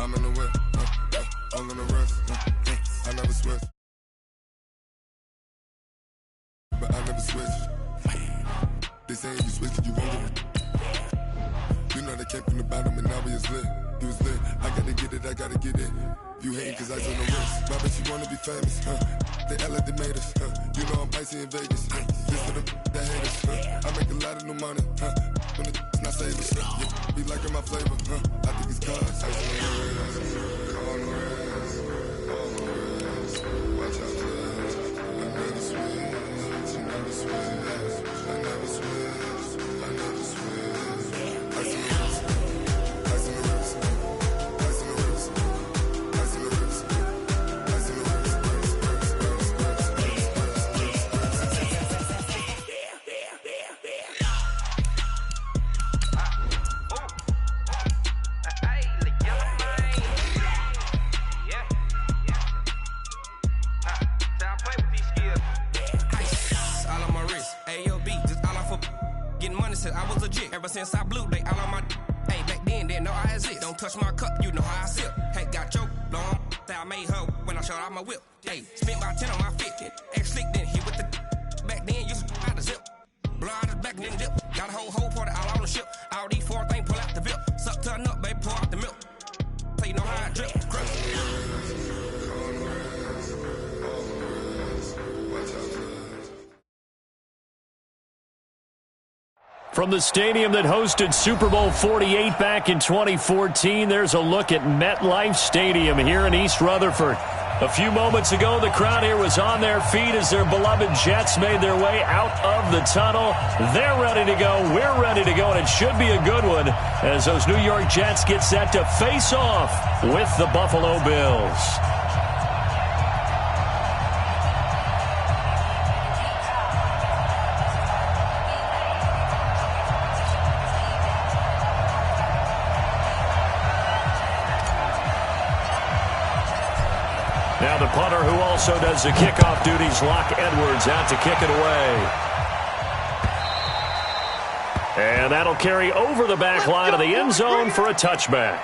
I'm in the whip, all in the rest, I never switch. But I never switch. They saying you switch, you won't get it. You know they came from the bottom and now we is lit. You was lit, I gotta get it, I gotta get it. You hating cause I on the wrist. My bitch, you wanna be famous, They act like they made us, You know I'm icy in Vegas, This for the that hate us, I make a lot of new money, When it's not savers, Be liking my flavor, I think it's cause ice on the wrist, on the wrist, on the wrist. Watch out, cuz I never switch, I never switch, I never switch, I never switch. Ice on the wrist, ice on the wrist, ice on the wrist, ice on the wrist, ice on the wrist. I was legit ever since I blew they all on my hey back then didn't know I exist. Don't touch my cup, you know how I sip. Hey, got choked long that I made her when I showed out my whip. Hey, spent about 10 on my fit. Ex slick then hit with the back then used to out the zip. Blow out his back then dip. Got a whole party all on the ship. All these four things pull out the VIP. Suck turn up, baby, pour out the milk. So you know how I drip. From the stadium that hosted Super Bowl 48 back in 2014, there's a look at MetLife Stadium here in East Rutherford. A few moments ago, the crowd here was on their feet as their beloved Jets made their way out of the tunnel. They're ready to go. We're ready to go, and it should be a good one as those New York Jets get set to face off with the Buffalo Bills. Now the punter who also does the kickoff duties, Locke Edwards, out to kick it away. And that'll carry over the back line of the end zone for a touchback.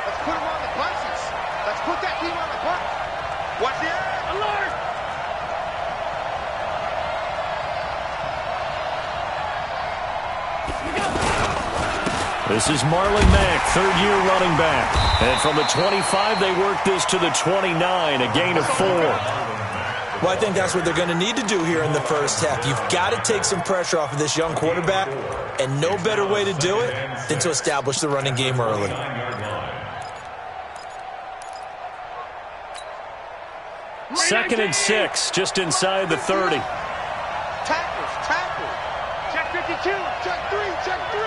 Let's put him on the buses. Let's put that team on the bus. What's the alert? This is Marlon Mack, third-year running back. And from the 25, they work this to the 29, a gain of 4. Well, I think that's what they're going to need to do here in the first half. You've got to take some pressure off of this young quarterback, and no better way to do it than to establish the running game early. Second and 6, just inside the 30. Tackles. Check 52. Check 3. Check 3.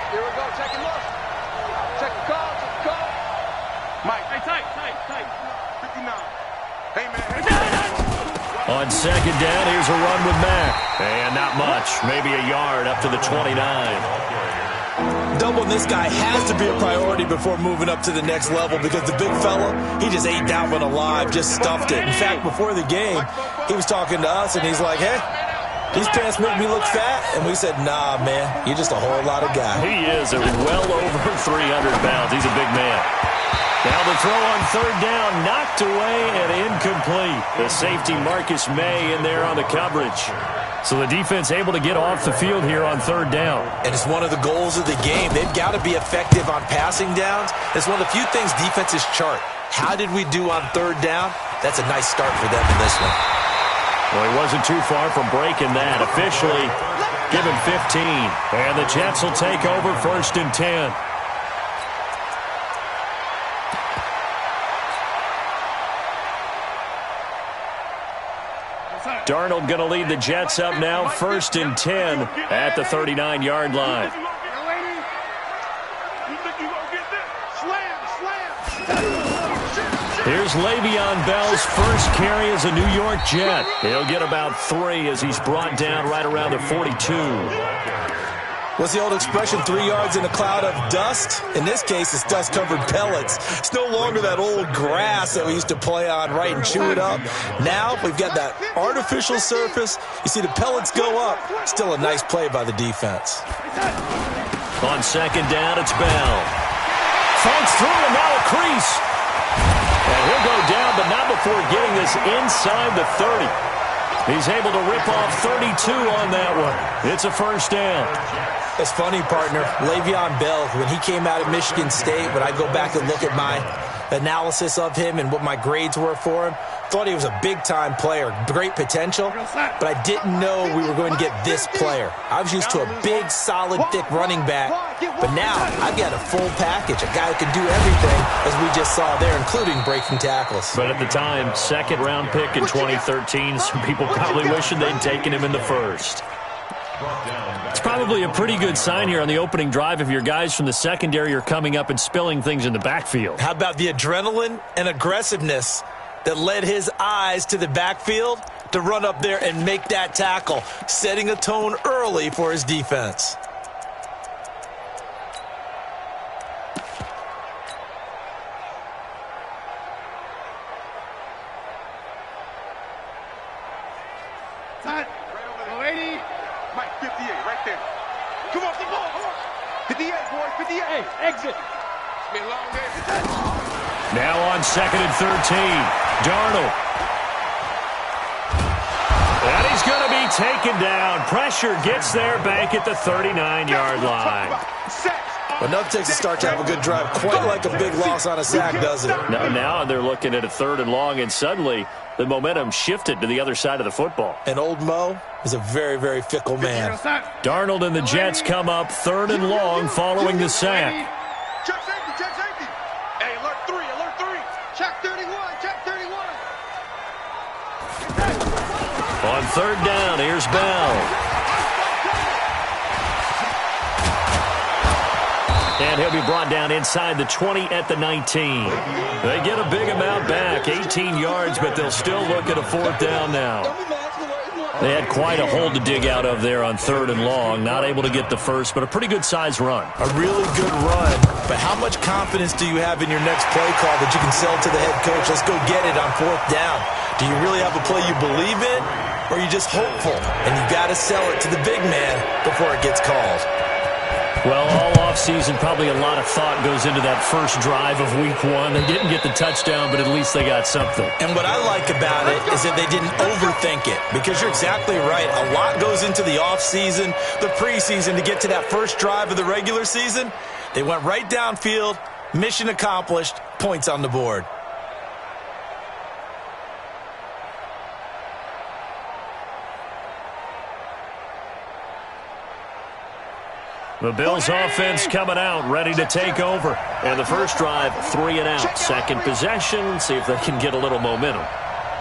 Here we go. Check and look. Check the call. Check the call. Mike. Hey, tight. 59. Hey, man. On second down, here's a run with Mack. And not much. Maybe a yard up to the 29. Doubling this guy has to be a priority before moving up to the next level because the big fella, he just ate that one alive, just stuffed it. In fact, before the game, he was talking to us, and he's like, hey, these pants make me look fat. And we said, nah, man, you're just a whole lot of guy. He is well over 300 pounds. He's a big man. Now the throw on third down, knocked away and incomplete. The safety Marcus May in there on the coverage. So the defense able to get off the field here on third down. And it's one of the goals of the game. They've got to be effective on passing downs. It's one of the few things defenses chart. How did we do on third down? That's a nice start for them in this one. Well, he wasn't too far from breaking that. Officially, give him 15. And the Jets will take over first and 10. Darnold going to lead the Jets up now, first and 10 at the 39-yard line. Here's Le'Veon Bell's first carry as a New York Jet. He'll get about 3 as he's brought down right around the 42. What's the old expression, 3 yards in a cloud of dust? In this case, it's dust-covered pellets. It's no longer that old grass that we used to play on, right, and chew it up. Now we've got that artificial surface. You see the pellets go up. Still a nice play by the defense. On second down, it's Bell. Fights through, and now a crease. And he'll go down, but not before getting this inside the 30. He's able to rip off 32 on that one. It's a first down. It's funny, partner. Le'Veon Bell, when he came out of Michigan State, when I go back and look at my analysis of him and what my grades were for him, thought he was a big-time player, great potential, but I didn't know we were going to get this player. I was used to a big, solid, thick running back, but now I've got a full package, a guy who can do everything, as we just saw there, including breaking tackles. But at the time, second-round pick in 2013, some people probably wishing they'd taken him in the first. It's probably a pretty good sign here on the opening drive if your guys from the secondary are coming up and spilling things in the backfield. How about the adrenaline and aggressiveness that led his eyes to the backfield to run up there and make that tackle, setting a tone early for his defense. Mike, 58, right there. Come on, come on, come on. 58, boys, 58. Exit. It's been a long day. Now on second and 13, Darnold. And he's going to be taken down. Pressure gets there back at the 39-yard line. But enough takes a start to have a good drive. Quite like a big loss on a sack, doesn't it? Now they're looking at a third and long, and suddenly the momentum shifted to the other side of the football. And old Mo is a very, very fickle man. Darnold and the Jets come up third and long following the sack. Check safety, check safety. Hey, alert 3, alert 3. Check 31, check 31. On third down, here's Bell. And he'll be brought down inside the 20 at the 19. They get a big amount back, 18 yards, but they'll still look at a fourth down now. They had quite a hole to dig out of there on third and long. Not able to get the first, but a pretty good-sized run. A really good run. But how much confidence do you have in your next play call that you can sell to the head coach? Let's go get it on fourth down. Do you really have a play you believe in, or are you just hopeful? And you got to sell it to the big man before it gets called. Well, all offseason, probably a lot of thought goes into that first drive of week one. They didn't get the touchdown, but at least they got something. And what I like about it is that they didn't overthink it, because you're exactly right. A lot goes into the offseason, the preseason, to get to that first drive of the regular season. They went right downfield, mission accomplished, points on the board. The Bills offense coming out, ready to take over. And the first drive, 3 and out. Second possession, see if they can get a little momentum.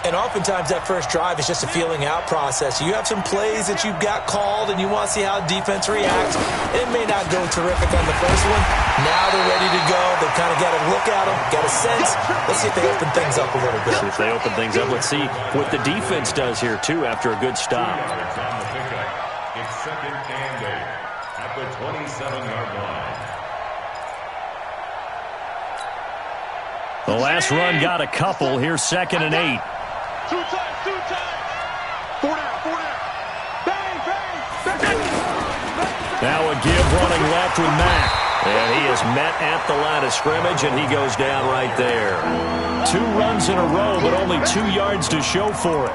And oftentimes that first drive is just a feeling out process. You have some plays that you've got called and you want to see how defense reacts. It may not go terrific on the first one. Now they're ready to go. They've kind of got a look at them, got a sense. Let's see if they open things up a little bit. See if they open things up. Let's see what the defense does here, too, after a good stop. It's second and 8 at the 27-yard line. The last run got a couple. Here's second and 8. Two times, 4 down, 4 down. Bang, bang, bang. Now a give running left with Mack. And he is met at the line of scrimmage, and he goes down right there. 2 runs in a row, but only 2 yards to show for it.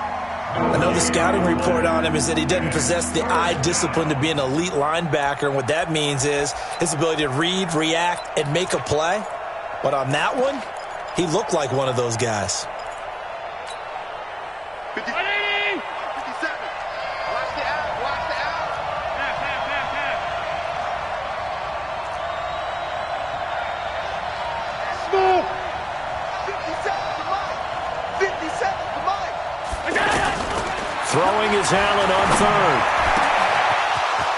I know the scouting report on him is that he doesn't possess the eye discipline to be an elite linebacker, and what that means is his ability to read, react, and make a play. But on that one, he looked like one of those guys. 50, 57. Watch the out, watch the out. Smooth. 57 to Mike. 57 to Mike. Throwing is Allen on third.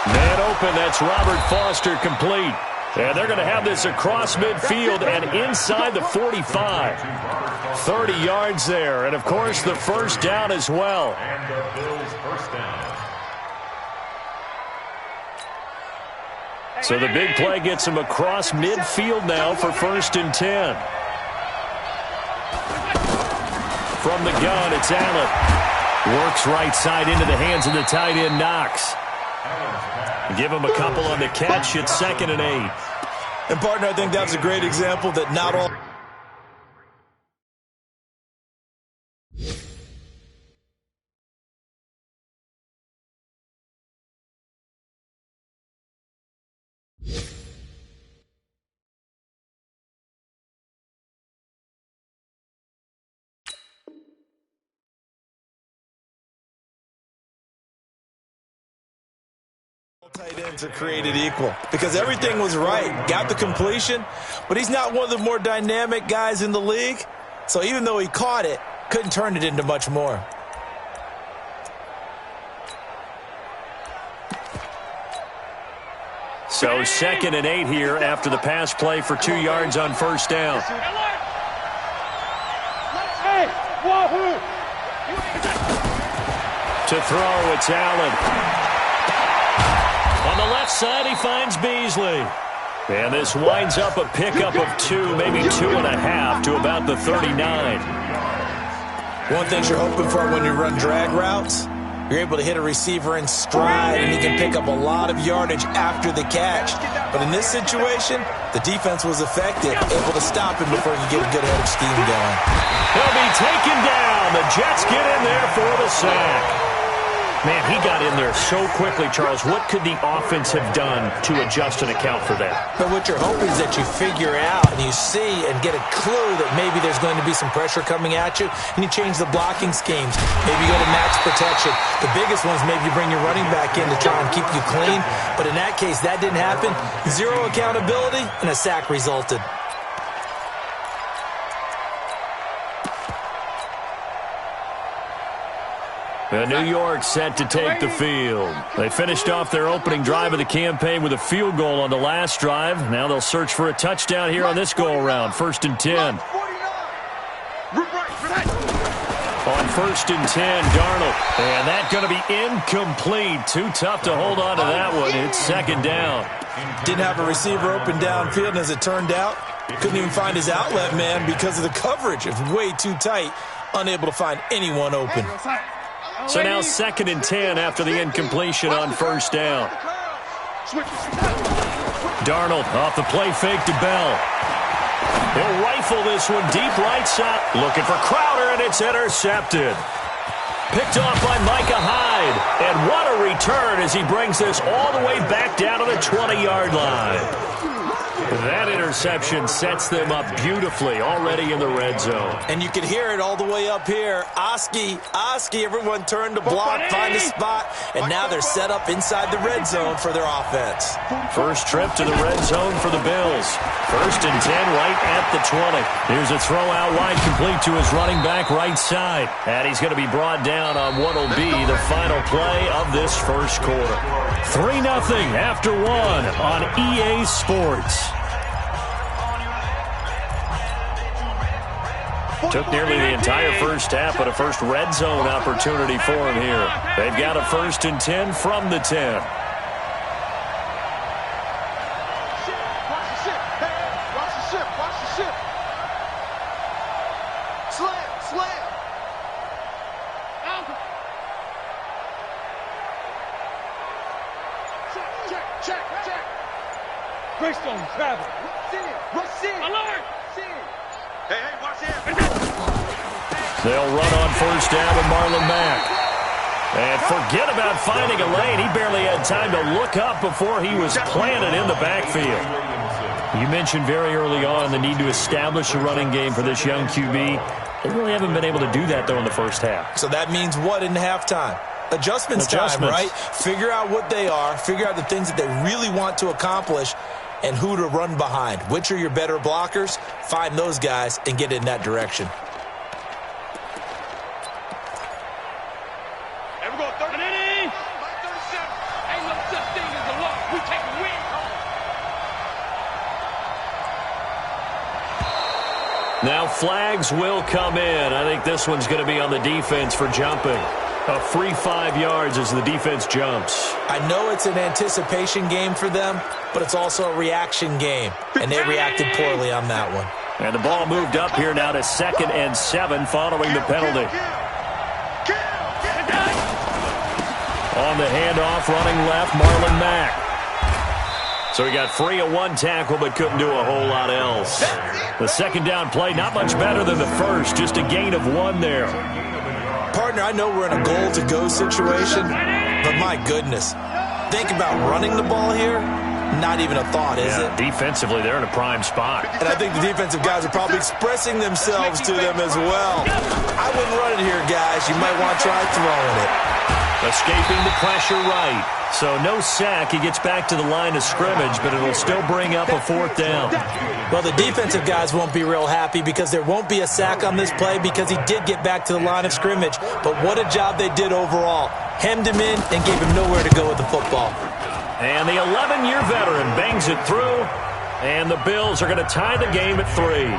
Man open, that's Robert Foster, complete. And they're going to have this across midfield and inside the 45. 30 yards there. And, of course, the first down as well. And the Bills' first down. So the big play gets him across midfield now for 1st and 10. From the gun, it's Allen. Works right side into the hands of the tight end, Knox. Give him a couple on the catch. It's 2nd and 8. And, partner, I think that's a great example that not all... tight ends are created equal because everything was right. Got the completion, but he's not one of the more dynamic guys in the league. So even though he caught it, couldn't turn it into much more. So 2nd and 8 here after the pass play for 2 yards on 1st down. To throw, it's Allen. On the left side, he finds Beasley. And this winds up a pickup of 2, maybe 2.5 to about the 39. One thing you're hoping for when you run drag routes, you're able to hit a receiver in stride, and he can pick up a lot of yardage after the catch. But in this situation, the defense was effective, able to stop him before he could get a good head of steam going. He'll be taken down. The Jets get in there for the sack. Man, he got in there so quickly, Charles. What could the offense have done to adjust and account for that? But what you're hoping is that you figure out and you see and get a clue that maybe there's going to be some pressure coming at you, and you change the blocking schemes. Maybe you go to max protection. The biggest one is maybe you bring your running back in to try and keep you clean. But in that case, that didn't happen. 0 accountability, and a sack resulted. New York set to take the field. They finished off their opening drive of the campaign with a field goal on the last drive. Now they'll search for a touchdown here on this go-around. 1st and 10. On 1st and 10, Darnold. And that's going to be incomplete. Too tough to hold on to that one. It's 2nd down. Didn't have a receiver open downfield, and as it turned out, couldn't even find his outlet man because of the coverage. It was way too tight, unable to find anyone open. So now 2nd and 10 after the incompletion on 1st down. Darnold off the play fake to Bell. He'll rifle this one deep right side. Looking for Crowder, and it's intercepted. Picked off by Micah Hyde. And what a return as he brings this all the way back down to the 20-yard line. That interception sets them up beautifully already in the red zone. And you can hear it all the way up here. Oski, everyone turned to block, find a spot, and now they're set up inside the red zone for their offense. First trip to the red zone for the Bills. 1st and 10 right at the 20. Here's a throw out wide complete to his running back right side. And he's going to be brought down on what will be the final play of this first quarter. 3-0 after 1 on EA Sports. Took nearly the entire first half, but a first red zone opportunity for him here. They've got a 1st and 10 from the 10. Watch the ship. Slam. Check. Greystone, travel. Rush in. Alert. Hey, watch it. They'll run on 1st down with Marlon Mack. And forget about finding a lane. He barely had time to look up before he was planted in the backfield. You mentioned very early on the need to establish a running game for this young QB. They really haven't been able to do that, though, in the first half. So that means what in halftime? Adjustments time, right? Figure out what they are. Figure out the things that they really want to accomplish and who to run behind. Which are your better blockers? Find those guys and get in that direction. Now flags will come in. I think this one's going to be on the defense for jumping. A free 5 yards as the defense jumps. I know it's an anticipation game for them, but it's also a reaction game, and they reacted poorly on that one. And the ball moved up here now to 2nd and 7 following the penalty. On the handoff, running left, Marlon Mack. So he got free of 1 tackle but couldn't do a whole lot else. The second down play, not much better than the first, just a gain of 1 there. Partner, I know we're in a goal-to-go situation, but my goodness. Think about running the ball here. Not even a thought, is it? Defensively, they're in a prime spot. And I think the defensive guys are probably expressing themselves to them as well. I wouldn't run it here, guys. You might want to try throwing it. Escaping the pressure right. So no sack. He gets back to the line of scrimmage, but it'll still bring up a 4th down. Well, the defensive guys won't be real happy because there won't be a sack on this play because he did get back to the line of scrimmage. But what a job they did overall. Hemmed him in and gave him nowhere to go with the football. And the 11-year veteran bangs it through, and the Bills are going to tie the game at 3.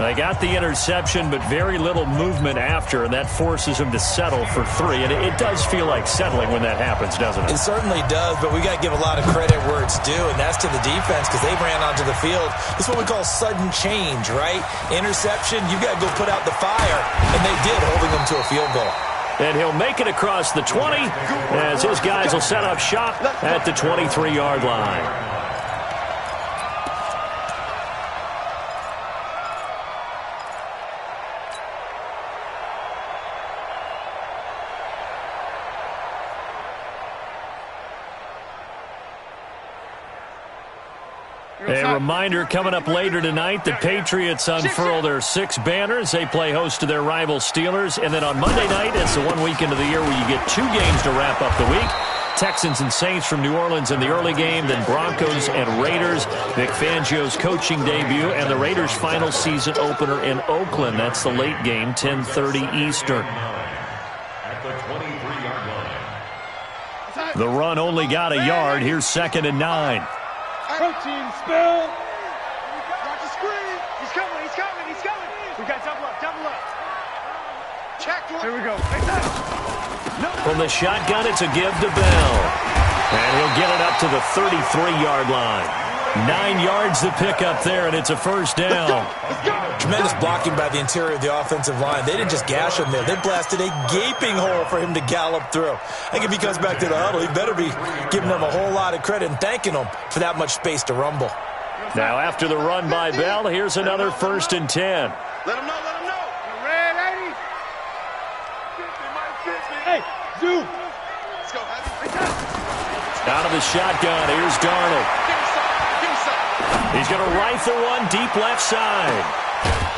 They got the interception, but very little movement after, and that forces them to settle for 3. And it does feel like settling when that happens, doesn't it? It certainly does, but we got to give a lot of credit where it's due, and that's to the defense because they ran onto the field. This is what we call sudden change, right? Interception, you got to go put out the fire, and they did, holding them to a field goal. And he'll make it across the 20 as his guys will set up shop at the 23-yard line. A reminder coming up later tonight, the Patriots unfurl their 6 banners. They play host to their rival Steelers. And then on Monday night, it's the one weekend of the year where you get 2 games to wrap up the week. Texans and Saints from New Orleans in the early game, then Broncos and Raiders. Vic Fangio's coaching debut and the Raiders' final season opener in Oakland. That's the late game, 10:30 Eastern. At the 23-yard line. The run only got a yard. Here's 2nd and 9. Protein spill. Watch the screen. He's coming. He's coming. He's coming. We got double up. Double up. Check. Here we go. From the shotgun, it's a give to Bell. And he'll get it up to the 33-yard line. 9 yards to pick up there, and it's a 1st down. Tremendous blocking by the interior of the offensive line. They didn't just gash him there. They blasted a gaping hole for him to gallop through. I think if he comes back to the huddle, he better be giving them a whole lot of credit and thanking them for that much space to rumble. Now, after the run by Bell, here's another 1st and 10. Let him know. Let him know. You red, lady? Hey, Zoo. Let's go, Out of the shotgun, here's Darnold. He's going to rifle one deep left side.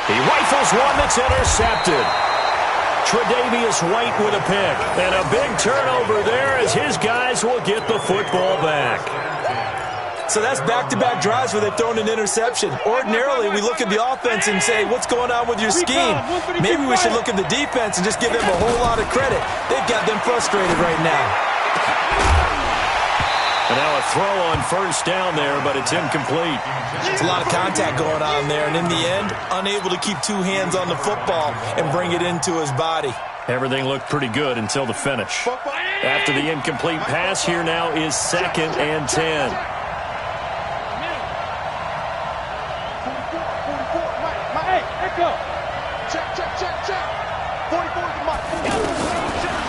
He rifles one that's intercepted. Tre'Davious White with a pick. And a big turnover there as his guys will get the football back. So that's back-to-back drives where they've thrown an interception. Ordinarily, we look at the offense and say, what's going on with your scheme? Maybe we should look at the defense and just give them a whole lot of credit. They've got them frustrated right now. And now a throw on 1st down there, but it's incomplete. There's a lot of contact going on there, and in the end, unable to keep 2 hands on the football and bring it into his body. Everything looked pretty good until the finish. After the incomplete pass, here now is 2nd and 10.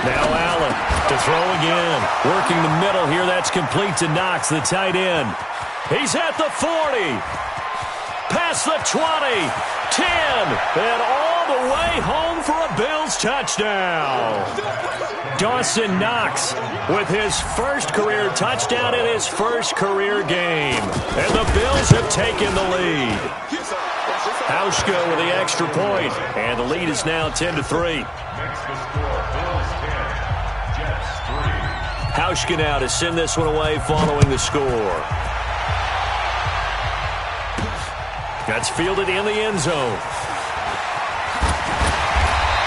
Now Allen to throw again. Working the middle here. That's complete to Knox, the tight end. He's at the 40. Past the 20. 10. And all the way home for a Bills touchdown. Dawson Knox with his first career touchdown in his first career game. And the Bills have taken the lead. Hauschka with the extra point. And the lead is now 10-3. Makes the score Bills 10, Jets 3. Hauschka now to send this one away following the score. That's fielded in the end zone.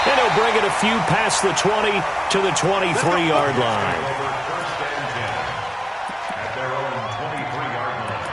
And he'll bring it a few past the 20 to the 23-yard line. First and 10 at their own 23-yard line.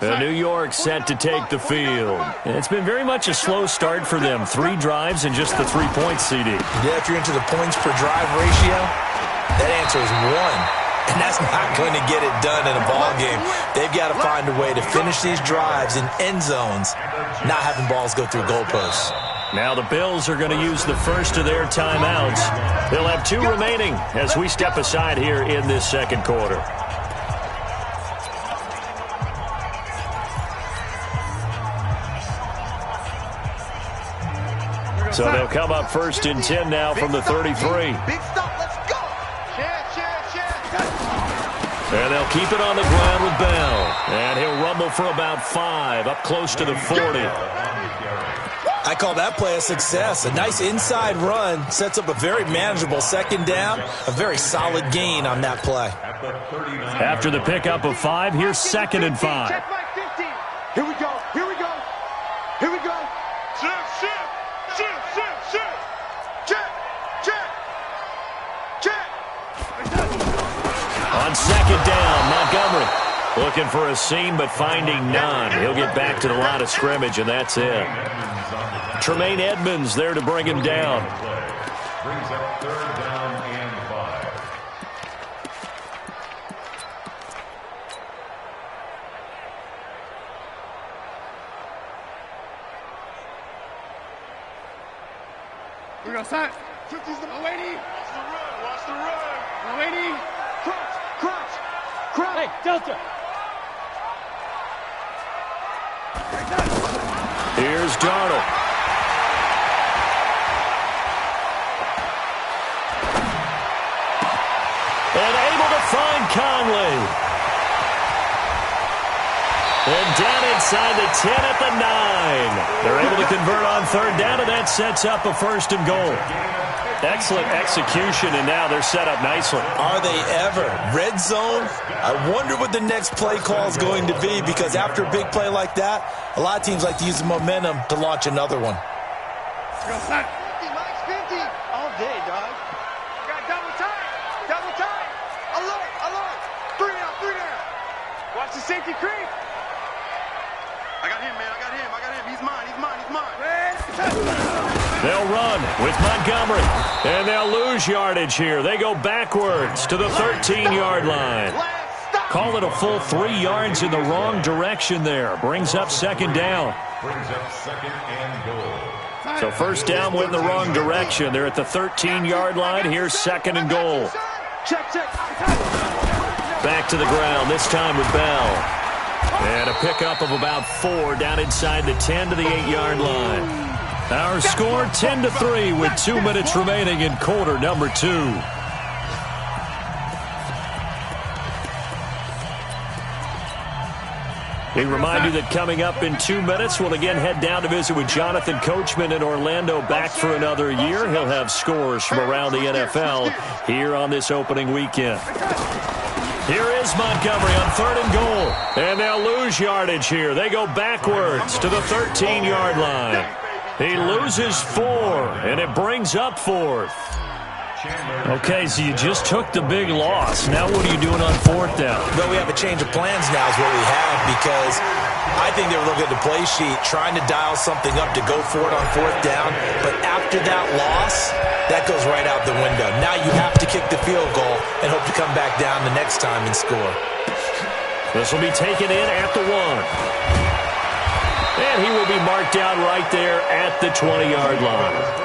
New York set to take the field. It's been very much a slow start for them. 3 drives and just the 3 points, CD. Yeah, if you're into the points per drive ratio, that answer is 1. And that's not going to get it done in a ball game. They've got to find a way to finish these drives in end zones, not having balls go through goalposts. Now the Bills are going to use the first of their timeouts. They'll have 2 remaining as we step aside here in this second quarter. So they'll come up 1st and 10 now from the 33. Big stop, let's go. And they'll keep it on the ground with Bell. And he'll rumble for about 5, up close to the 40. I call that play a success. A nice inside run sets up a very manageable second down, a very solid gain on that play. After the pickup of 5, here's 2nd and 5. Check my 15. Here we go, here we go, here we go. Shift. Check. On 2nd down, Montgomery looking for a seam but finding none. He'll get back to the line of scrimmage, and that's it. Tremaine Edmonds there to bring him down. Brings up 3rd down and 5. We're going to start. 50's the lady. Watch the run. Lady. Crunch. Hey, Delta. Here's Darnold. And able to find Conley. And down inside the 10 at the 9. They're able to convert on 3rd down, and that sets up a 1st and goal. Excellent execution, and now they're set up nicely. Are they ever? Red zone? I wonder what the next play call is going to be, because after a big play like that, a lot of teams like to use the momentum to launch another one. 50, Mike's 50. All day, dog. Got double time. Alert. 3 down. Watch the safety creep. I got him, man. He's mine. They'll run with Montgomery, and they'll lose yardage here. They go backwards to the 13-yard line. Call it a full 3 yards in the wrong direction there. Brings up 2nd down. Brings up 2nd and goal. So 1st down went in the wrong direction. They're at the 13-yard line. Here's 2nd and goal. Check. Back to the ground, this time with Bell. And a pickup of about 4 down inside the 10 to the 8-yard line. Our score 10-3 with 2 minutes remaining in quarter number 2. We remind you that coming up in 2 minutes, we'll again head down to visit with Jonathan Coachman in Orlando, back for another year. He'll have scores from around the NFL here on this opening weekend. Here is Montgomery on 3rd and goal. And they'll lose yardage here. They go backwards to the 13-yard line. He loses 4, and it brings up 4th. Okay, so you just took the big loss. Now what are you doing on 4th down? Well, we have a change of plans now is what we have, because I think they were looking at the play sheet, trying to dial something up to go for it on 4th down. But after that loss, that goes right out the window. Now you have to kick the field goal and hope to come back down the next time and score. This will be taken in at the 1. And he will be marked down right there at the 20-yard line.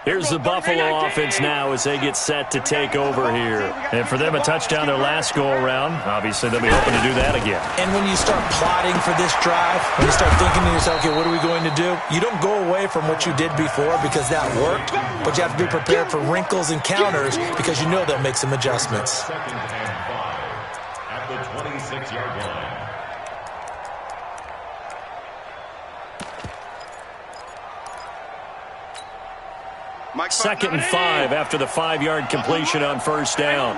Here's the Buffalo offense now as they get set to take over here. And for them, a touchdown their last go-around. Obviously, they'll be hoping to do that again. And when you start plotting for this drive, when you start thinking to yourself, okay, what are we going to do? You don't go away from what you did before because that worked, but you have to be prepared for wrinkles and counters because you know they'll make some adjustments. 2nd and 5 at the 26-yard line. Second and 5 after the 5-yard completion on 1st down.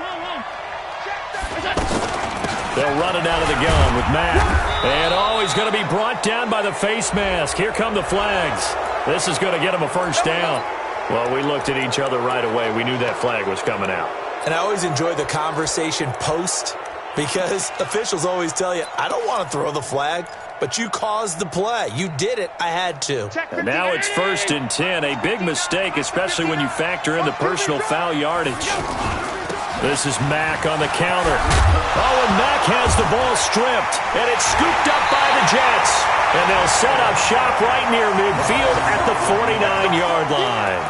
They'll run it out of the gun with Mack. And, he's going to be brought down by the face mask. Here come the flags. This is going to get him a first down. Well, we looked at each other right away. We knew that flag was coming out. And I always enjoy the conversation post because officials always tell you, I don't want to throw the flag, but you caused the play. You did it. I had to. And now it's 1st and 10. A big mistake, especially when you factor in the personal foul yardage. This is Mack on the counter. Oh, and Mack has the ball stripped. And it's scooped up by the Jets. And they'll set up shop right near midfield at the 49-yard line.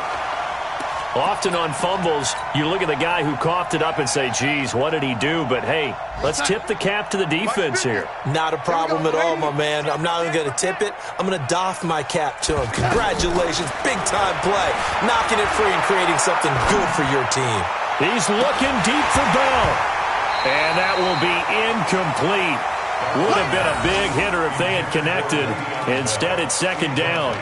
Often on fumbles, you look at the guy who coughed it up and say, geez, what did he do? But, hey, let's tip the cap to the defense here. Not a problem at all, my man. I'm not even going to tip it. I'm going to doff my cap to him. Congratulations. Big-time play. Knocking it free and creating something good for your team. He's looking deep for Bell. And that will be incomplete. Would have been a big hitter if they had connected. Instead, it's 2nd down.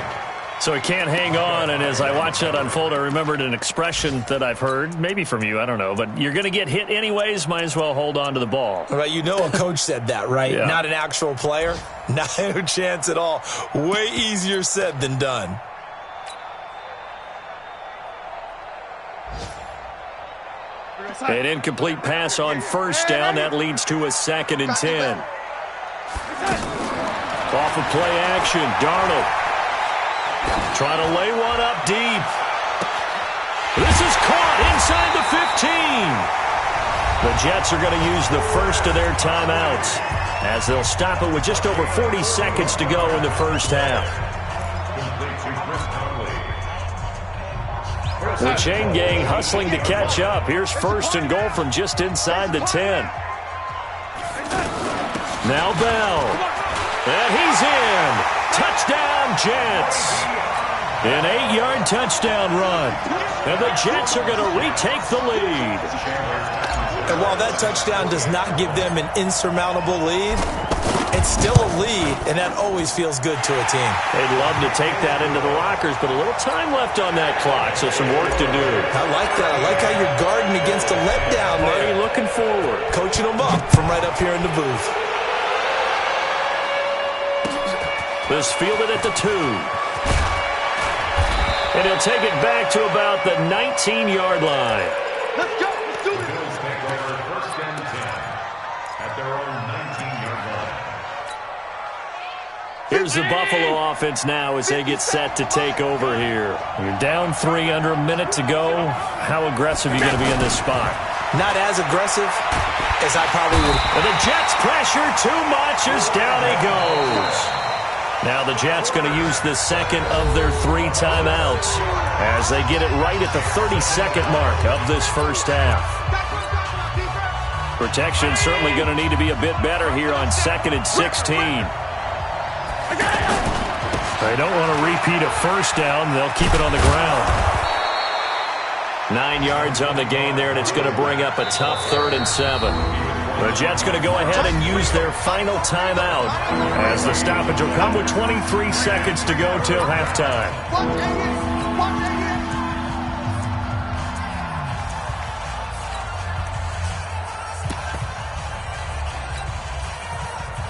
So he can't hang on, and as I watch that unfold, I remembered an expression that I've heard, maybe from you, I don't know, but you're going to get hit anyways, might as well hold on to the ball. All right, you know a coach said that, right? Yeah. Not an actual player? No chance at all. Way easier said than done. An incomplete pass on 1st down. That leads to a 2nd and 10. Off of play action, Darnold. Trying to lay one up deep. This is caught inside the 15. The Jets are going to use the first of their timeouts as they'll stop it with just over 40 seconds to go in the first half. The chain gang hustling to catch up. Here's 1st and goal from just inside the 10. Now Bell. And he's in. Touchdown, Jets. An 8-yard touchdown run. And the Jets are going to retake the lead. And while that touchdown does not give them an insurmountable lead, it's still a lead, and that always feels good to a team. They'd love to take that into the lockers, but a little time left on that clock, so some work to do. I like that. I like how you're guarding against a letdown there. Already looking forward. Coaching them up from right up here in the booth. This fielded at the 2. And he'll take it back to about the 19-yard line. Let's go. Let's do it. Bills take over 1st and 10 at their own 19-yard line. Here's the Buffalo offense now as they get set to take over here. You're down 3, under a minute to go. How aggressive are you going to be in this spot? Not as aggressive as I probably would. And the Jets pressure too much as down he goes. Now the Jets going to use the 2nd of their 3 timeouts as they get it right at the 32nd mark of this first half. Protection certainly going to need to be a bit better here on 2nd and 16. They don't want to repeat a first down. They'll keep it on the ground. 9 yards on the gain there, and it's going to bring up a tough 3rd and 7. The Jets going to go ahead and use their final timeout as the stoppage will come with 23 seconds to go till halftime.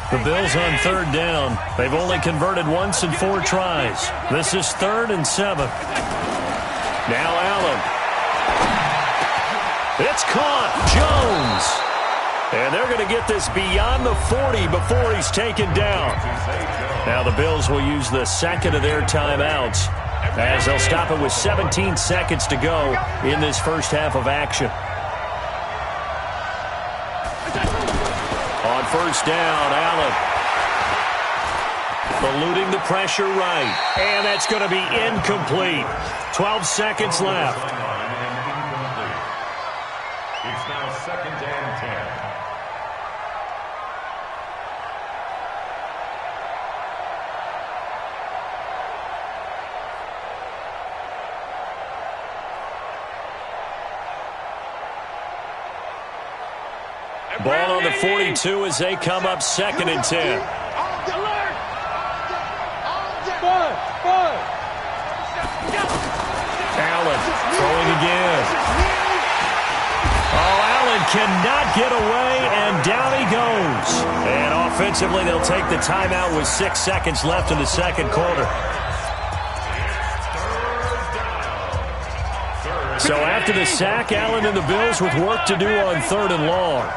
The Bills on 3rd down. They've only converted once in 4 tries. This is 3rd and 7. Now Allen. It's caught. Jones. And they're going to get this beyond the 40 before he's taken down. Now the Bills will use the 2nd of their timeouts as they'll stop it with 17 seconds to go in this first half of action. On 1st down, Allen. Eluding the pressure right. And that's going to be incomplete. 12 seconds left. It's now 2nd and 10. Ball on the 42 as they come up 2nd and 10. Allen throwing again. Oh, Allen cannot get away, and down he goes. And offensively, they'll take the timeout with 6 seconds left in the second quarter. So after the sack, Allen and the Bills with work to do on 3rd and long.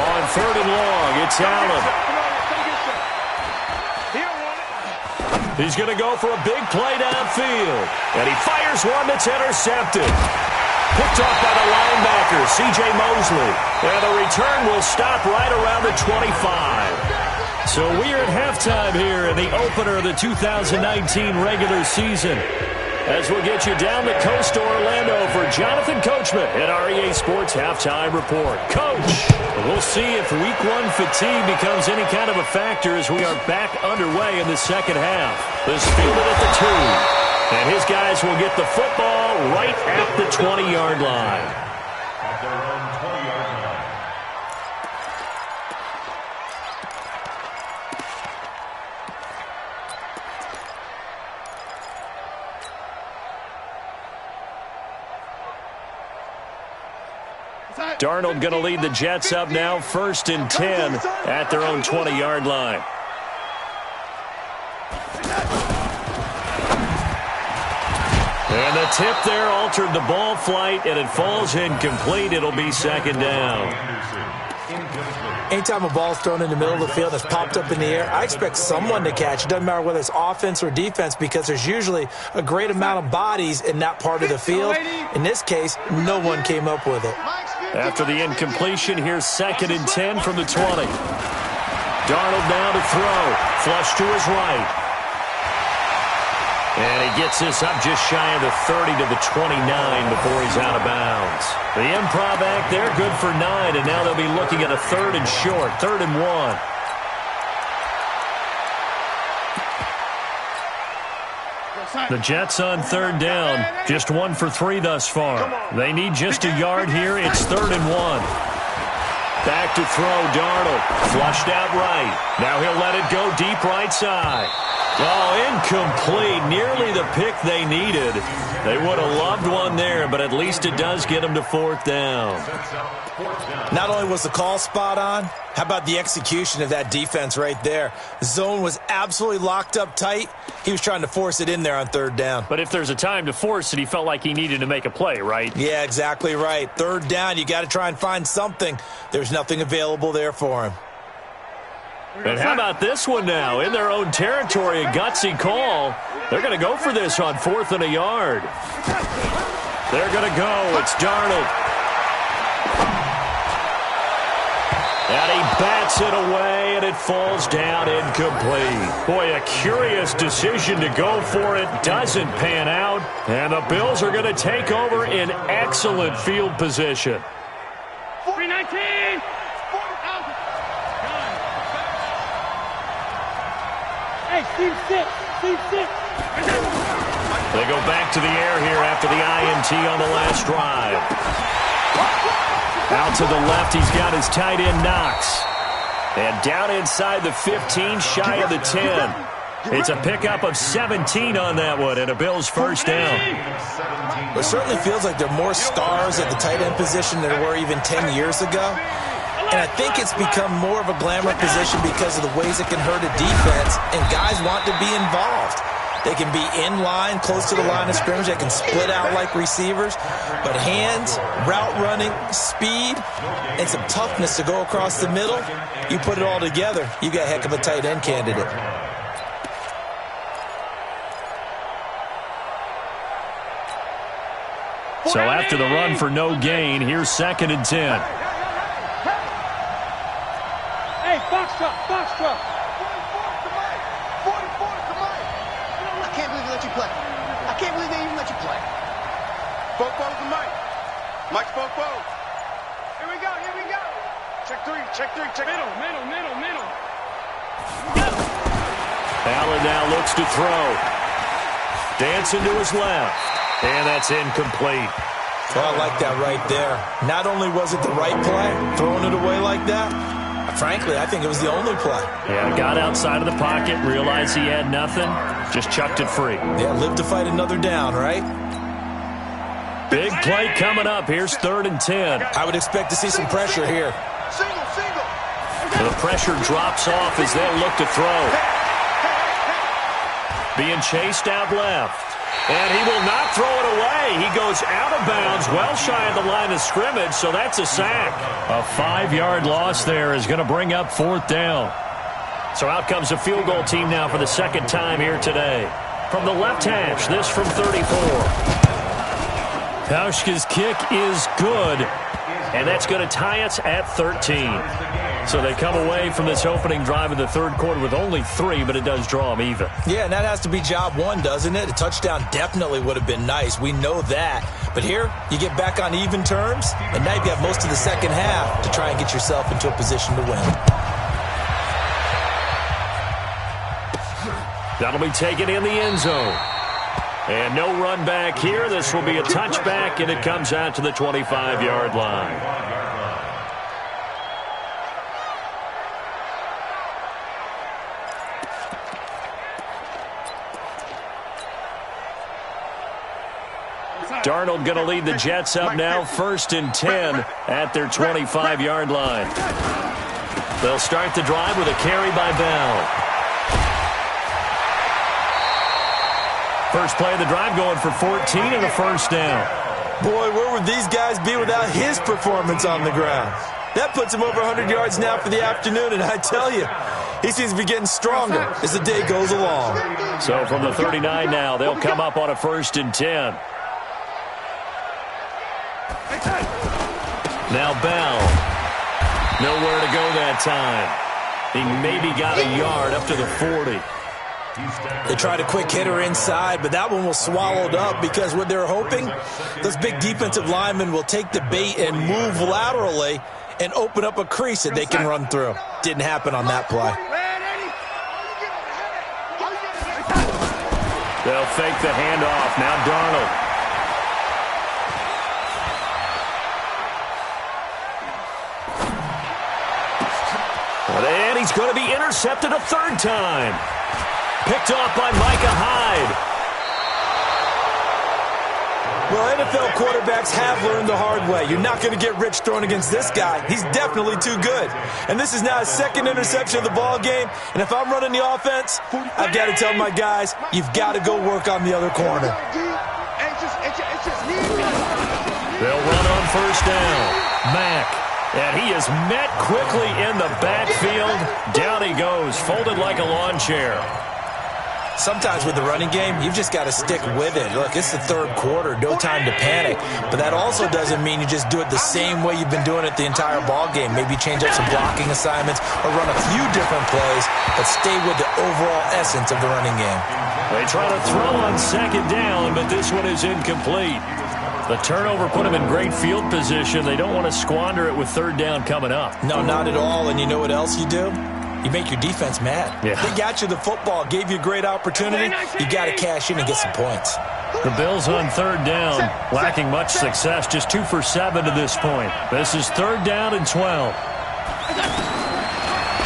On 3rd and long, it's Allen. He's going to go for a big play downfield. And he fires one that's intercepted. Picked off by the linebacker, C.J. Mosley. And the return will stop right around the 25. So we are at halftime here in the opener of the 2019 regular season. As we'll get you down the coast to Orlando for Jonathan Coachman at REA Sports Halftime Report. Coach, we'll see if Week 1 fatigue becomes any kind of a factor as we are back underway in the second half. This fielded at the 2. And his guys will get the football right at the 20-yard line. At their own 20-yard line. Darnold going to lead the Jets up now, 1st and 10 at their own 20-yard line. And the tip there altered the ball flight, and it falls incomplete. It'll be 2nd down. Anytime a ball's thrown in the middle of the field that's popped up in the air, I expect someone to catch. It doesn't matter whether it's offense or defense because there's usually a great amount of bodies in that part of the field. In this case, no one came up with it. After the incompletion, here's 2nd and 10 from the 20. Darnold now to throw. Flush to his right. And he gets this up just shy of the 30 to the 29 before he's out of bounds. The improv act there, good for 9, and now they'll be looking at a 3rd and short, 3rd and 1. The Jets on 3rd down, just 1 for 3 thus far. They need just a yard here. It's 3rd and 1. Back to throw, Darnold. Flushed out right. Now he'll let it go deep right side. Oh, incomplete. Nearly the pick they needed. They would have loved one there, but at least it does get them to 4th down. Not only was the call spot on, how about the execution of that defense right there? The zone was absolutely locked up tight. He was trying to force it in there on 3rd down. But if there's a time to force it, he felt like he needed to make a play, right? Yeah, exactly right. 3rd down, you got to try and find something. There's nothing available there for him. And how about this one now? In their own territory, a gutsy call. They're going to go for this on 4th and a yard. They're going to go. It's Darnold. And he bats it away, and it falls down incomplete. Boy, a curious decision to go for it. Doesn't pan out. And the Bills are going to take over in excellent field position. 319! Hey, Steve 6. They go back to the air here after the INT on the last drive. Out to the left, he's got his tight end, Knox. And down inside the 15, shy of the 10. It's a pickup of 17 on that one, and a Bills 1st down. It certainly feels like there are more stars at the tight end position than there were even 10 years ago. And I think it's become more of a glamour position because of the ways it can hurt a defense, and guys want to be involved. They can be in line, close to the line of scrimmage. They can split out like receivers. But hands, route running, speed, and some toughness to go across the middle, you put it all together, you got a heck of a tight end candidate. So after the run for no gain, here's 2nd and 10. Hey, box truck. 44 to Mike. I can't believe they let you play. I can't believe they even let you play. Fofo to Mike. Mike's Fofo. Here we go. Check three. Middle. Allen now looks to throw. Dancing to his left. And that's incomplete. Well, I like that right there. Not only was it the right play, throwing it away like that, Frankly, I think it was the only play. Yeah, got outside of the pocket, realized he had nothing, just chucked it free. Yeah, live to fight another down, right? Big play coming up. Here's 3rd and 10. I would expect to see some pressure here. The pressure drops off as they look to throw. Being chased out left. And he will not throw it away. He goes out of bounds, well shy of the line of scrimmage, so that's a sack. A 5-yard loss there is going to bring up 4th down. So out comes a field goal team now for the 2nd time here today. From the left hash, this from 34. Pauschka's kick is good, and that's going to tie us at 13. So they come away from this opening drive of the 3rd quarter with only 3, but it does draw them even. Yeah, and that has to be job 1, doesn't it? A touchdown definitely would have been nice. We know that. But here, you get back on even terms, and now you have most of the second half to try and get yourself into a position to win. That'll be taken in the end zone. And no run back here. This will be a touchback, and it comes out to the 25-yard line. Darnold going to lead the Jets up now, 1st and 10 at their 25-yard line. They'll start the drive with a carry by Bell. First play of the drive going for 14 and a 1st down. Boy, where would these guys be without his performance on the ground? That puts him over 100 yards now for the afternoon, and I tell you, he seems to be getting stronger as the day goes along. So from the 39 now, they'll come up on a 1st and 10. Now Bell. Nowhere to go that time. He maybe got a yard up to the 40. They tried a quick hitter inside, but that one was swallowed up because what they're hoping, those big defensive linemen will take the bait and move laterally and open up a crease that they can run through. Didn't happen on that play. They'll fake the handoff. Now Darnold. And he's going to be intercepted a 3rd time. Picked off by Micah Hyde. Well, NFL quarterbacks have learned the hard way. You're not going to get rich throwing against this guy. He's definitely too good. And this is now his 2nd interception of the ball game. And if I'm running the offense, I've got to tell my guys, you've got to go work on the other corner. They'll run on 1st down. Mack. And he is met quickly in the backfield. Down he goes, folded like a lawn chair. Sometimes with the running game, you've just got to stick with it. Look, it's the 3rd quarter, no time to panic. But that also doesn't mean you just do it the same way you've been doing it the entire ball game. Maybe change up some blocking assignments or run a few different plays, but stay with the overall essence of the running game. They try to throw on 2nd down, but this one is incomplete. The turnover put him in great field position. They don't want to squander it with 3rd down coming up. No, not at all. And you know what else you do? You make your defense mad. Yeah. They got you the football, gave you a great opportunity. You got to cash in and get some points. The Bills on 3rd down, lacking much success, just 2 for 7 to this point. This is 3rd down and 12.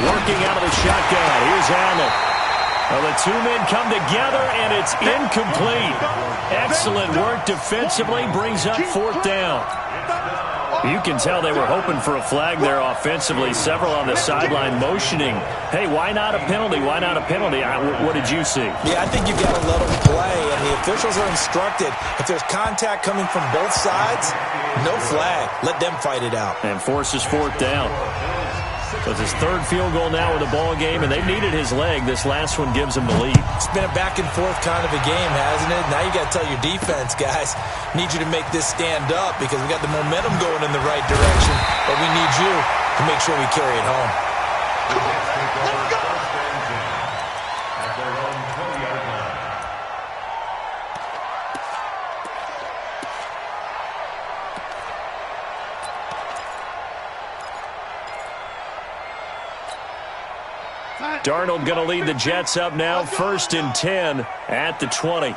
Working out of the shotgun. Here's Allen. Well, the 2 men come together, and it's incomplete. Excellent work defensively, brings up 4th down. You can tell they were hoping for a flag there offensively. Several on the sideline motioning, hey, why not a penalty? Why not a penalty? What did you see? Yeah, I think you've got to let them play, and the officials are instructed. If there's contact coming from both sides, no flag. Let them fight it out. And forces 4th down. So it's his 3rd field goal now with the ball game, and they've needed his leg. This last one gives him the lead. It's been a back-and-forth kind of a game, hasn't it? Now you got to tell your defense, guys, need you to make this stand up because we got the momentum going in the right direction, but we need you to make sure we carry it home. Let's go! At their own 20-yard line. Darnold going to lead the Jets up now, 1st and 10 at the 20.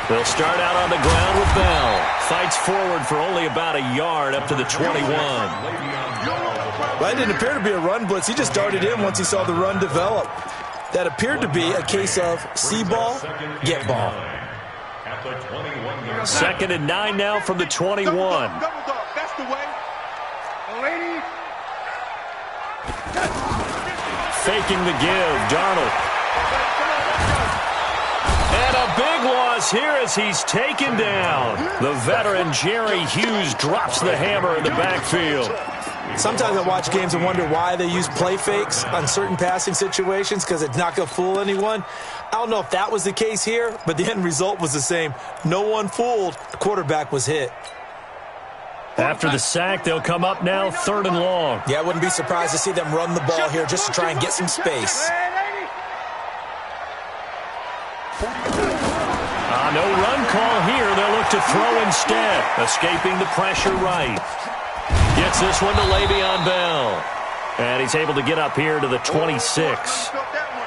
They'll start out on the ground with Bell. Fights forward for only about a yard up to the 21. Well, it didn't appear to be a run blitz. He just darted in once he saw the run develop. That appeared to be a case of see ball, get ball. 2nd and 9 now from the 21. Double dog. That's the way. Lady. Faking the give, Darnold. And a big loss here as he's taken down. The veteran Jerry Hughes drops the hammer in the backfield. Sometimes I watch games and wonder why they use play fakes on certain passing situations because it's not going to fool anyone. I don't know if that was the case here, but the end result was the same. No one fooled. The quarterback was hit. After the sack, they'll come up now 3rd and long. Yeah, I wouldn't be surprised to see them run the ball here just to try and get some space. No run call here. They'll look to throw instead. Escaping the pressure right. Gets this one to Le'Veon Bell. And he's able to get up here to the 26.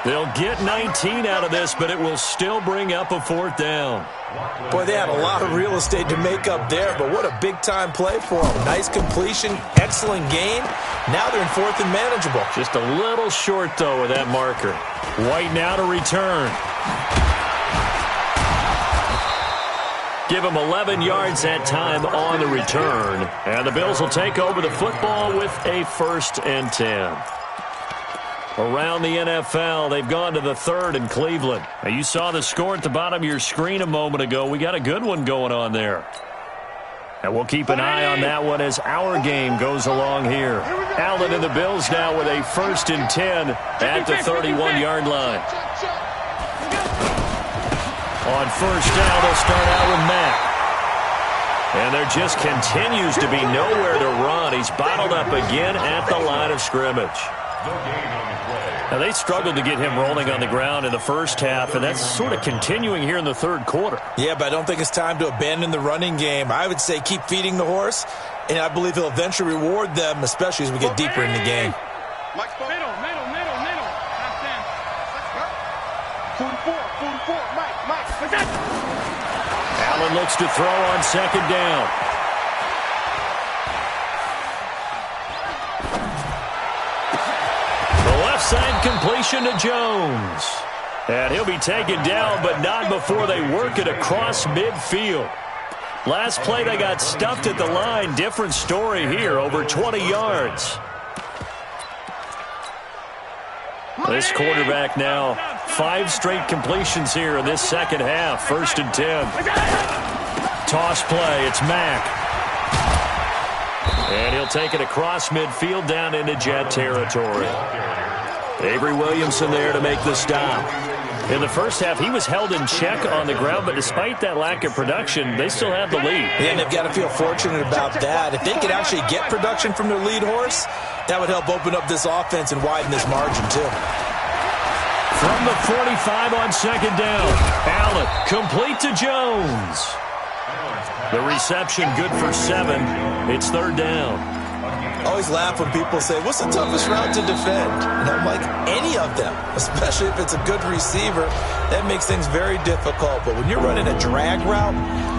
They'll get 19 out of this, but it will still bring up a 4th down. Boy, they had a lot of real estate to make up there, but what a big-time play for them. Nice completion, excellent gain. Now they're in 4th and manageable. Just a little short, though, with that marker. White now to return. Give him 11 yards that time on the return. And the Bills will take over the football with a 1st and 10. Around the NFL, they've gone to the 3rd in Cleveland. Now, you saw the score at the bottom of your screen a moment ago. We got a good one going on there. And we'll keep an eye on that one as our game goes along here. Allen and the Bills now with a 1st and 10 at the 31-yard line. On 1st down, they'll start out with Mack. And there just continues to be nowhere to run. He's bottled up again at the line of scrimmage. Now, they struggled to get him rolling on the ground in the first half, and that's sort of continuing here in the 3rd quarter. Yeah, but I don't think it's time to abandon the running game. I would say keep feeding the horse, and I believe he'll eventually reward them, especially as we get deeper in the game. Middle. 44, Mike. Allen looks to throw on 2nd down. The left side completion to Jones. And he'll be taken down, but not before they work it across midfield. Last play, they got stuffed at the line. Different story here, over 20 yards. This quarterback now, 5 straight completions here in this 2nd half. 1st and 10. Toss play, it's Mack. And he'll take it across midfield down into Jet territory. Avery Williamson there to make the stop. In the first half, he was held in check on the ground, but despite that lack of production, they still have the lead. Yeah, and they've got to feel fortunate about that. If they could actually get production from their lead horse, that would help open up this offense and widen this margin, too. From the 45 on 2nd down, Allen complete to Jones. The reception good for 7. It's 3rd down. I always laugh when people say, what's the toughest route to defend? And I'm like, any of them, especially if it's a good receiver. That makes things very difficult. But when you're running a drag route,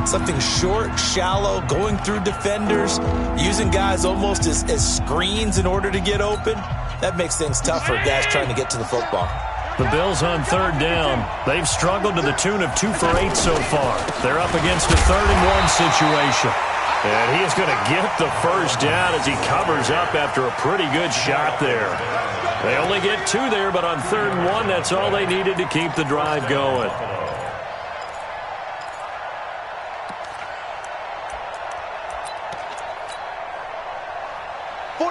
something short, shallow, going through defenders, using guys almost as screens in order to get open, that makes things tough for guys trying to get to the football. The Bills on 3rd down. They've struggled to the tune of 2 for 8 so far. They're up against a 3rd and 1 situation. And he is going to get the 1st down as he covers up after a pretty good shot there. They only get 2 there, but on 3rd and 1, that's all they needed to keep the drive going.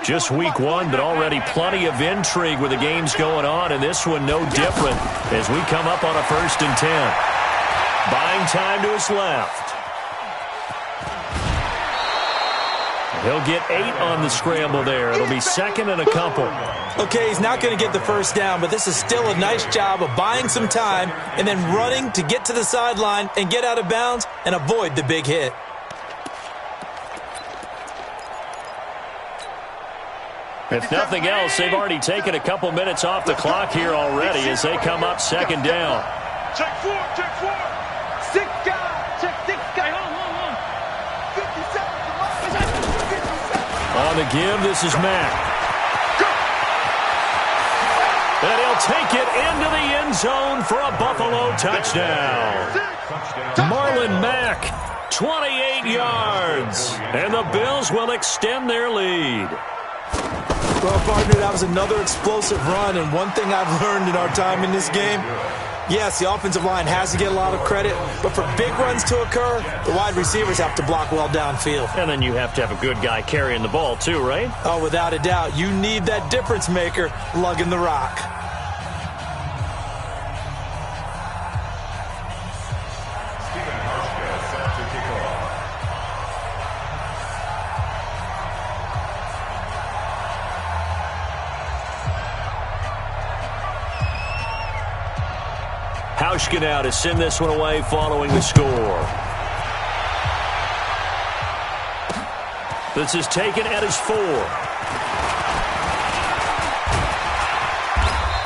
Just week 1, but already plenty of intrigue with the games going on, and this one no different as we come up on a 1st and 10. Buying time to his left. He'll get 8 on the scramble there. It'll be 2nd and a couple. Okay, he's not going to get the 1st down, but this is still a nice job of buying some time and then running to get to the sideline and get out of bounds and avoid the big hit. If nothing else, they've already taken a couple minutes off the clock here already as they come up 2nd down. Check 4. 6 guys. on the give. This is Mack. And he'll take it into the end zone for a Buffalo touchdown. Marlon Mack, 28 yards. And the Bills will extend their lead. Well, partner, that was another explosive run, and one thing I've learned in our time in this game, yes, the offensive line has to get a lot of credit, but for big runs to occur, the wide receivers have to block well downfield. And then you have to have a good guy carrying the ball too, right? Oh, without a doubt. You need that difference maker lugging the rock. Hauschka now to send this one away following the score. This is taken at his 4.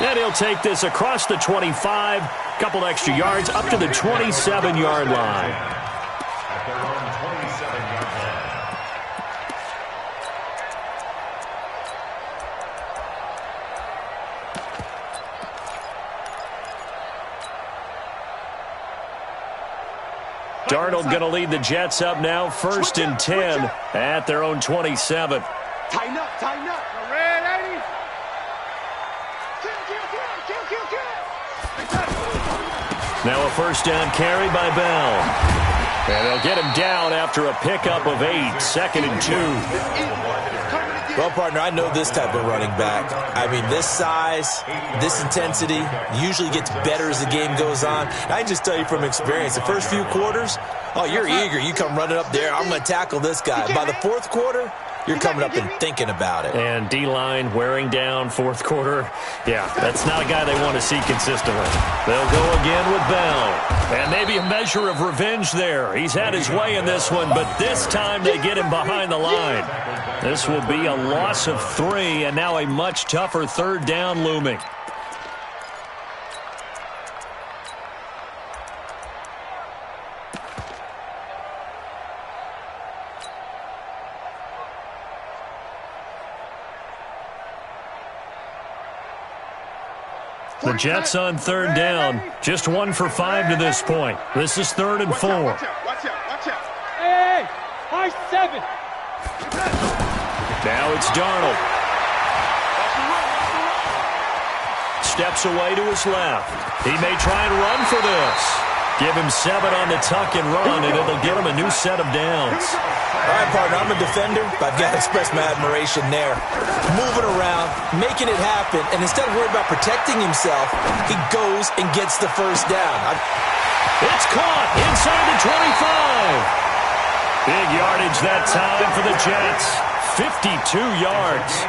And he'll take this across the 25, couple extra yards up to the 27-yard line. At their own 27-yard line. Darnold going to lead the Jets up now, 1st and 10 at their own 27. Tighten up, tighten up. Red 80. Now a first down carry by Bell. And they'll get him down after a pickup of 8, 2nd and 2. Well, partner, I know this type of running back. I mean, this size, this intensity usually gets better as the game goes on. And I can just tell you from experience, the first few quarters, oh, you're eager. You come running up there, I'm going to tackle this guy. By the 4th quarter, you're coming up and thinking about it. And D-line wearing down 4th quarter. Yeah, that's not a guy they want to see consistently. They'll go again with Bell. And maybe a measure of revenge there. He's had his way in this one, but this time they get him behind the line. This will be a loss of 3, and now a much tougher 3rd down looming. The Jets on 3rd down. Just 1 for 5 to this point. This is 3rd and 4. Watch out, watch out, watch out. Hey, high 7. Now it's Darnold. Steps away to his left. He may try and run for this. Give him 7 on the tuck and run, and it'll get him a new set of downs. All right, partner, I'm a defender, but I've got to express my admiration there. Moving around, making it happen, and instead of worrying about protecting himself, he goes and gets the first down. It's caught inside the 25. Big yardage that time for the Jets. 52 yards.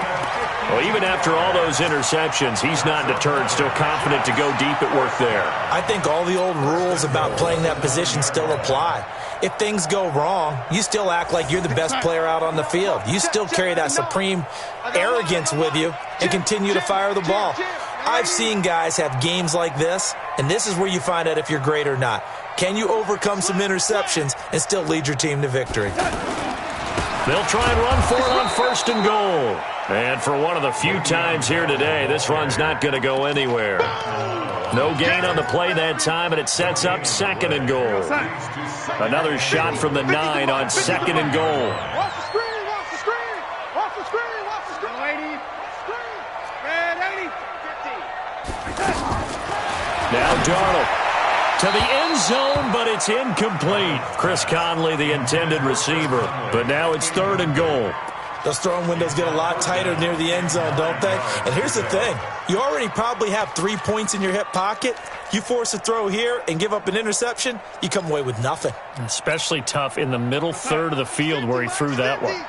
Well, even after all those interceptions, he's not deterred, still confident to go deep at work there. I think all the old rules about playing that position still apply. If things go wrong, you still act like you're the best player out on the field. You still carry that supreme arrogance with you and continue to fire the ball. I've seen guys have games like this, and this is where you find out if you're great or not. Can you overcome some interceptions and still lead your team to victory? They'll try and run for it on 1st and goal. And for one of the few times here today, this run's not going to go anywhere. No gain on the play that time, and it sets up 2nd and goal. Another shot from the 9 on 2nd and goal. Watch the screen, watch the screen. Watch the screen, watch the screen. Lady. Screen. Red 80. 50. Now Darnold to the end zone, but it's incomplete. Chris Conley, the intended receiver. But now it's 3rd and goal. Those throwing windows get a lot tighter near the end zone, don't they? And here's the thing. You already probably have 3 points in your hip pocket. You force a throw here and give up an interception, you come away with nothing. Especially tough in the middle 3rd of the field where he threw that one.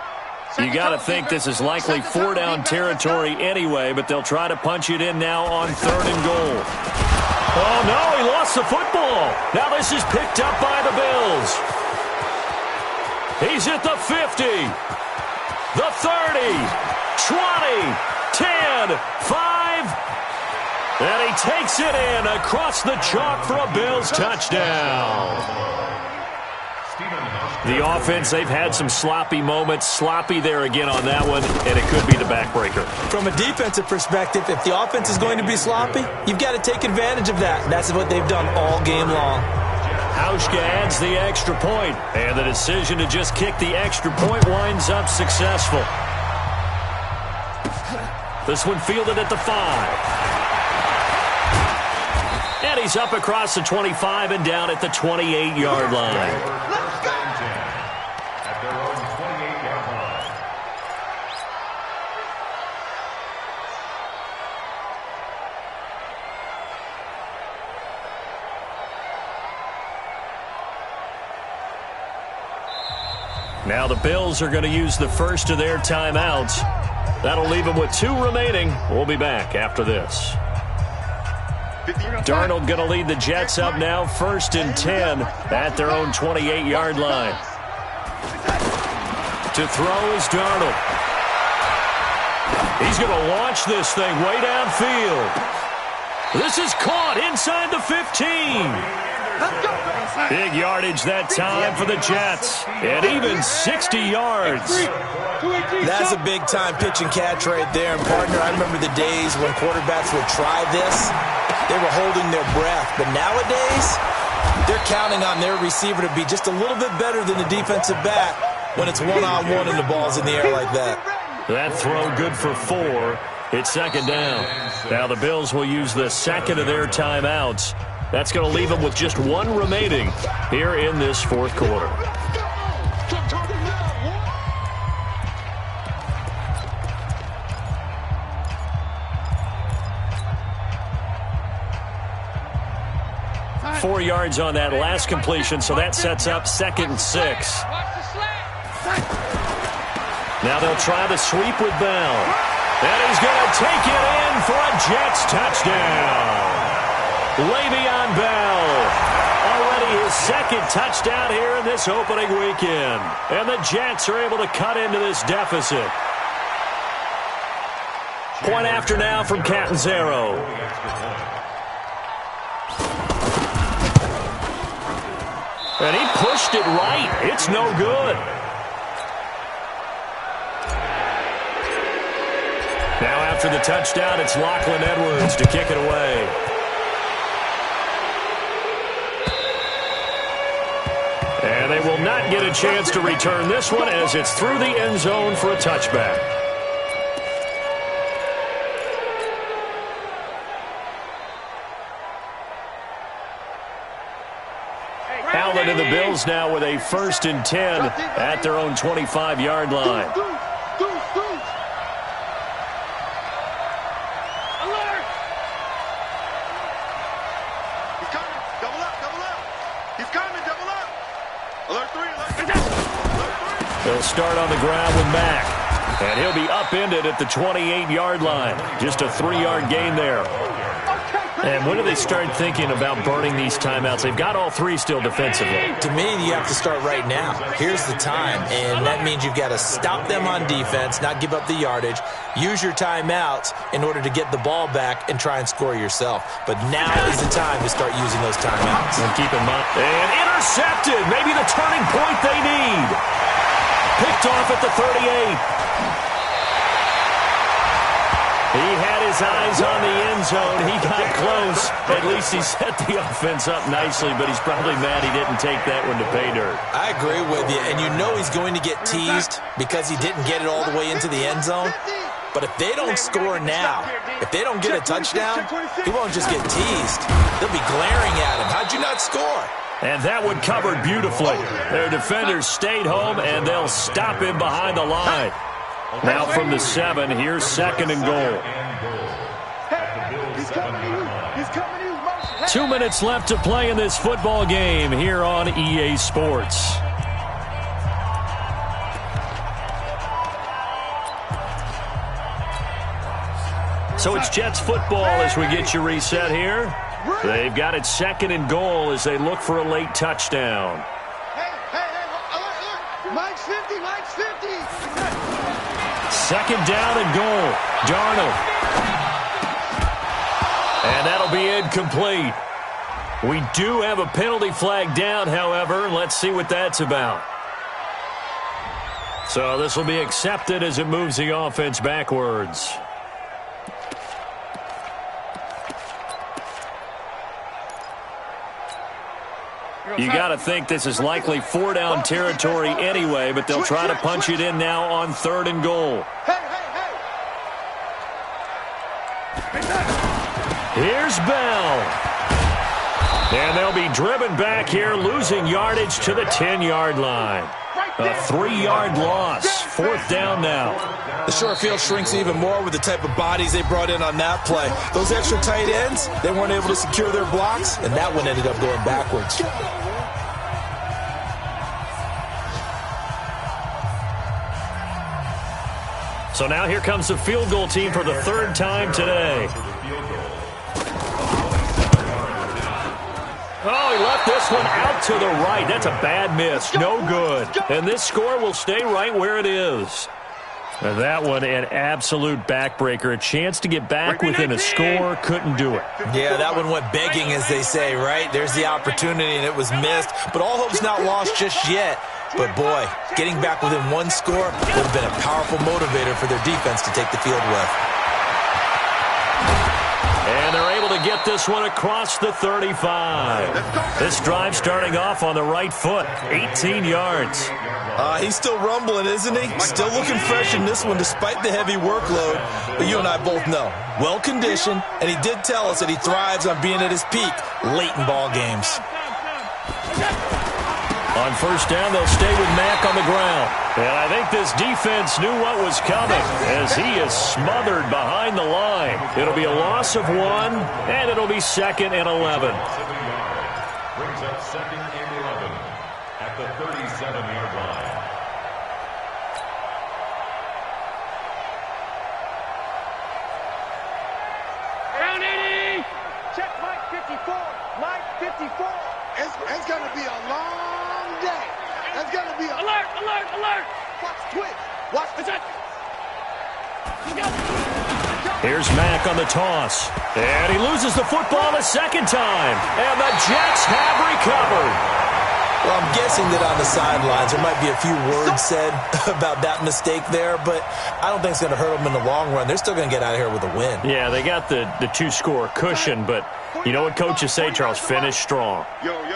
You got to think this is likely 4-down territory anyway, but they'll try to punch it in now on 3rd and goal. Oh, no, he lost the football. Now this is picked up by the Bills. He's at the 50. The 30, 20, 10, 5, and he takes it in across the chalk for a Bills touchdown. The offense, they've had some sloppy moments. Sloppy there again on that one, and it could be the backbreaker. From a defensive perspective, if the offense is going to be sloppy, you've got to take advantage of that. And that's what they've done all game long. Hauschka adds the extra point, and the decision to just kick the extra point winds up successful. This one fielded at the 5. And he's up across the 25 and down at the 28-yard line. At their own 28-yard line. Now the Bills are going to use the first of their timeouts. That'll leave them with 2 remaining. We'll be back after this. Darnold going to lead the Jets up now, 1st and 10 at their own 28-yard line. To throw is Darnold. He's going to launch this thing way downfield. This is caught inside the 15. Big yardage that time for the Jets, and even 60 yards. That's a big-time pitch and catch right there. And, partner, I remember the days when quarterbacks would try this. They were holding their breath. But nowadays, they're counting on their receiver to be just a little bit better than the defensive back when it's one-on-one and the ball's in the air like that. That throw good for 4. It's 2nd down. Now the Bills will use the second of their timeouts. That's going to leave them with just 1 remaining here in this 4th quarter. Four yards on that last completion, so that sets up 2nd and 6. Now they'll try the sweep with Bell. And he's going to take it in for a Jets touchdown. Le'Veon Bell, already his 2nd touchdown here in this opening weekend. And the Jets are able to cut into this deficit. Point after now from Catanzaro. And he pushed it right. It's no good. Now after the touchdown, it's Lachlan Edwards to kick it away. And they will not get a chance to return this one as it's through the end zone for a touchback. Allen and the Bills now with a 1st and 10 at their own 25-yard line. They'll start on the ground with Mack. And he'll be upended at the 28-yard line. Just a 3-yard gain there. And when do they start thinking about burning these timeouts? They've got all 3 still defensively. To me, you have to start right now. Here's the time, and that means you've got to stop them on defense, not give up the yardage, use your timeouts in order to get the ball back and try and score yourself. But now is the time to start using those timeouts. And keep in mind, and intercepted, maybe the turning point they need. Picked off at the 38. He had his eyes on the end zone. He got close. At least he set the offense up nicely, but he's probably mad he didn't take that one to pay dirt. I agree with you, and you know he's going to get teased because he didn't get it all the way into the end zone. But if they don't score now, if they don't get a touchdown, he won't just get teased. They'll be glaring at him. How'd you not score? And that one covered beautifully. Their defenders stayed home, and they'll stop him behind the line. Now from the 7, here's 2nd and goal. 2 minutes left to play in this football game here on EA Sports. So it's Jets football as we get you reset here. They've got it 2nd and goal as they look for a late touchdown. Hey, Mike's 50, Mike's 50. 2nd down and goal. Darnold. And that'll be incomplete. We do have a penalty flag down, however. Let's see what that's about. So this will be accepted as it moves the offense backwards. You got to think this is likely 4-down territory anyway, but they'll try to punch it in now on 3rd and goal. Here's Bell. And they'll be driven back here, losing yardage to the 10-yard line. A 3-yard loss. 4th down now. The short field shrinks even more with the type of bodies they brought in on that play. Those extra tight ends, they weren't able to secure their blocks, and that one ended up going backwards. So now here comes the field goal team for the 3rd time today. Oh, he left this one out to the right. That's a bad miss. No good. And this score will stay right where it is. And that one, an absolute backbreaker. A chance to get back within a score. Couldn't do it. Yeah, that one went begging, as they say, right? There's the opportunity, and it was missed. But all hope's not lost just yet. But, boy, getting back within one score would have been a powerful motivator for their defense to take the field with. And they're able to get this one across the 35. This drive starting off on the right foot, 18 yards. He's still rumbling, isn't he? Still looking fresh in this one despite the heavy workload. But you and I both know, well-conditioned, and he did tell us that he thrives on being at his peak late in ball games. On 1st down, they'll stay with Mack on the ground. And I think this defense knew what was coming as he is smothered behind the line. It'll be a loss of 1, and it'll be 2nd and 11. Brings up 2nd and 11 at the 37-yard line. Round 80. Check Mike 54. Mike 54. It's going to be a long day. It's going to be a... Alert, alert, alert. Watch twitch. Watch the touch. Here's Mack on the toss. And he loses the football a 2nd time. And the Jets have recovered. Well, I'm guessing that on the sidelines there might be a few words said about that mistake there, but I don't think it's going to hurt them in the long run. They're still going to get out of here with a win. Yeah, they got the 2-score cushion, but you know what coaches say, Charles? Finish strong.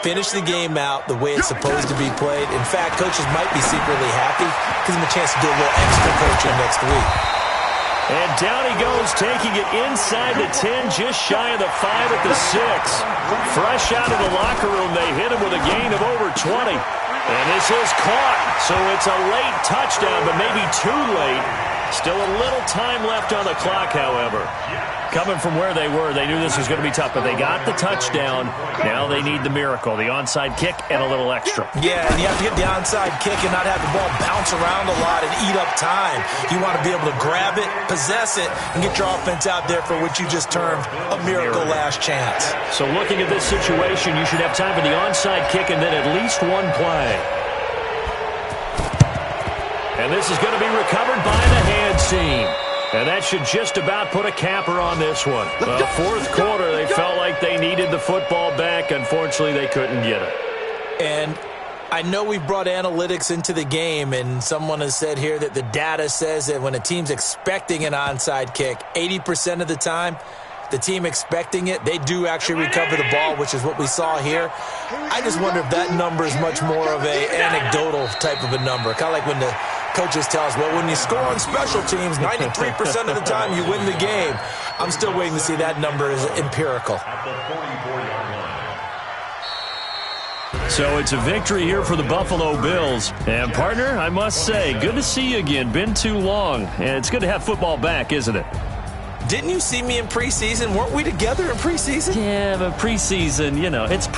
Finish the game out the way it's supposed to be played. In fact, coaches might be secretly happy. Gives them a chance to do a little extra coaching next week. And down he goes, taking it inside the 10, just shy of the 5 at the 6. Fresh out of the locker room, they hit him with a gain of over 20. And this is caught, so it's a late touchdown, but maybe too late. Still a little time left on the clock, however. Coming from where they were, they knew this was going to be tough, but they got the touchdown. Now they need the miracle, the onside kick and a little extra. Yeah, and you have to get the onside kick and not have the ball bounce around a lot and eat up time. You want to be able to grab it, possess it, and get your offense out there for what you just termed a miracle last chance. So looking at this situation, you should have time for the onside kick and then at least one play. And this is going to be recovered by the hands team. And that should just about put a capper on this one. The 4th quarter, they felt like they needed the football back. Unfortunately, they couldn't get it. And I know we brought analytics into the game, and someone has said here that the data says that when a team's expecting an onside kick, 80% of the time, the team expecting it, they do actually recover the ball, which is what we saw here. I just wonder if that number is much more of an anecdotal type of a number. Kind of like when the coaches tell us, well, when you score on special teams, 93% of the time you win the game. I'm still waiting to see that number is empirical. So it's a victory here for the Buffalo Bills. And, partner, I must say, good to see you again. Been too long. And it's good to have football back, isn't it? Didn't you see me in preseason? Weren't we together in preseason? Yeah, but preseason, you know, it's